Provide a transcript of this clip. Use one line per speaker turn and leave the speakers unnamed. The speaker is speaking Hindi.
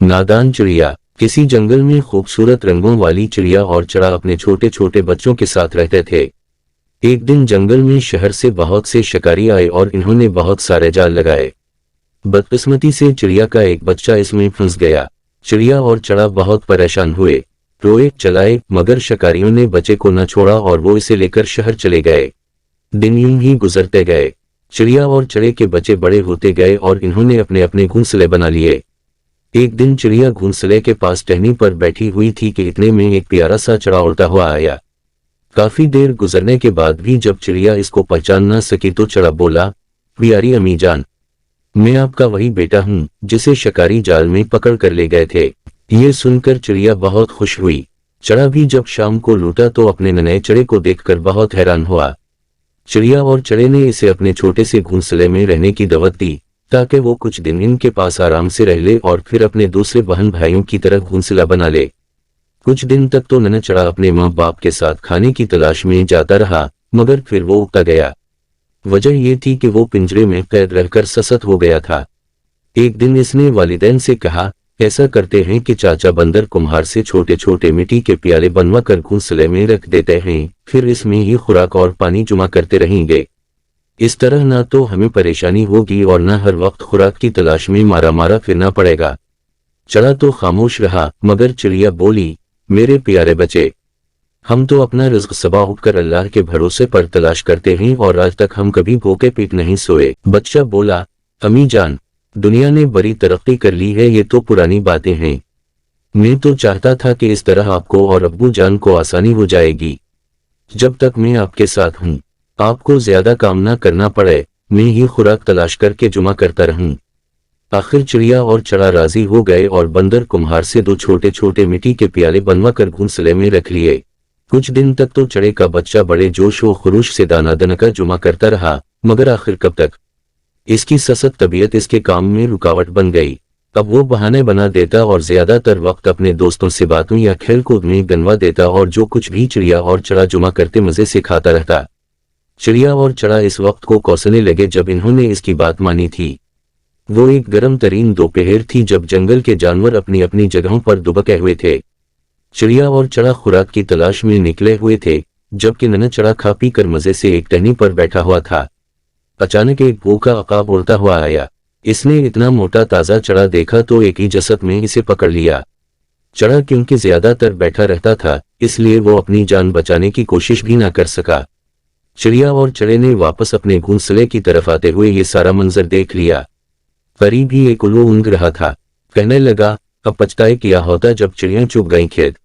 नादान चिड़िया। किसी जंगल में खूबसूरत रंगों वाली चिड़िया और चड़ा अपने छोटे छोटे बच्चों के साथ रहते थे। एक दिन जंगल में शहर से बहुत से शिकारी आए और इन्होंने बहुत सारे जाल लगाए। बदकिस्मती से चिड़िया का एक बच्चा इसमें फंस गया। चिड़िया और चड़ा बहुत परेशान हुए, रोए चलाए, मगर शिकारियों ने बच्चे को न छोड़ा और वो इसे लेकर शहर चले गए। दिन यूं ही गुजरते गए। चिड़िया और चड़े के बच्चे बड़े होते गए और इन्होंने अपने अपने घोंसले बना लिए। एक दिन चिड़िया घोंसले के पास टहनी पर बैठी हुई थी कि इतने में एक प्यारा सा चड़ा उड़ता हुआ आया। काफी देर गुजरने के बाद भी जब चिड़िया इसको पहचान न सकी तो चड़ा बोला, प्यारी अम्मी जान, मैं आपका वही बेटा हूँ जिसे शिकारी जाल में पकड़ कर ले गए थे। ये सुनकर चिड़िया बहुत खुश हुई। चड़ा भी जब शाम को लौटा तो अपने नन्हे चड़े को देखकर बहुत हैरान हुआ। चिड़िया और चड़े ने इसे अपने छोटे से घोंसले में रहने की दावत दी ताकि वो कुछ दिन इनके पास आराम से रह ले और फिर अपने दूसरे बहन भाइयों की तरह घोंसला बना ले। कुछ दिन तक तो नन्हा चड़ा अपने माँ बाप के साथ खाने की तलाश में जाता रहा, मगर फिर वो उगता गया। वजह ये थी कि वो पिंजरे में कैद रहकर ससत हो गया था। एक दिन इसने वालिदैन से कहा, ऐसा करते हैं कि चाचा बंदर कुम्हार से छोटे छोटे मिट्टी के प्याले बनवा कर घोंसले में रख देते हैं, फिर इसमें ही खुराक और पानी जमा करते रहेंगे। इस तरह ना तो हमें परेशानी होगी और न हर वक्त खुराक की तलाश में मारा मारा फिरना पड़ेगा। चड़ा तो खामोश रहा, मगर चिड़िया बोली, मेरे प्यारे बच्चे, हम तो अपना रिज़्क सबा उठकर अल्लाह के भरोसे पर तलाश करते हैं और आज तक हम कभी भूखे पेट नहीं सोए। बच्चा बोला, अम्मी जान, दुनिया ने बड़ी तरक्की कर ली है, ये तो पुरानी बातें हैं। मैं तो चाहता था कि इस तरह आपको और अब्बू जान को आसानी हो जाएगी। जब तक मैं आपके साथ हूँ आपको ज्यादा काम ना करना पड़े, मैं ही खुराक तलाश करके जुमा करता रहूं। आखिर चिड़िया और चड़ा राजी हो गए और बंदर कुम्हार से दो छोटे छोटे मिट्टी के प्याले बनवा कर घोंसले में रख लिए। कुछ दिन तक तो चड़े का बच्चा बड़े जोश व खरूश से दाना दनका जुमा करता रहा, मगर आखिर कब तक। इसकी ससत तबीयत इसके काम में रुकावट बन गई। अब वो बहाने बना देता और ज्यादातर वक्त अपने दोस्तों से बातों या खेल कूद में गनवा देता और जो कुछ भी चिड़िया और चड़ा जुमा करते मजे से खाता रहता। चिड़िया और चड़ा इस वक्त को कोसने लगे जब इन्होंने इसकी बात मानी थी। वो एक गर्म तरीन दोपहर थी जब जंगल के जानवर अपनी अपनी जगहों पर दुबके हुए थे। चिड़िया और चड़ा खुराक की तलाश में निकले हुए थे, जबकि नन्हा चड़ा खा पी कर मजे से एक टहनी पर बैठा हुआ था। अचानक एक भूखा अकाब उड़ता हुआ आया। इसने इतना मोटा ताजा चड़ा देखा तो एक ही जसत में इसे पकड़ लिया। चड़ा क्योंकि ज्यादातर बैठा रहता था, इसलिए वो अपनी जान बचाने की कोशिश भी ना कर सका। चिड़िया और चड़े ने वापस अपने घोंसले की तरफ आते हुए ये सारा मंजर देख लिया। करीब ही एक उल्लू ऊँघ रहा था। कहने लगा, अब पछताए किया होता जब चिड़ियां चुग गईं खेत।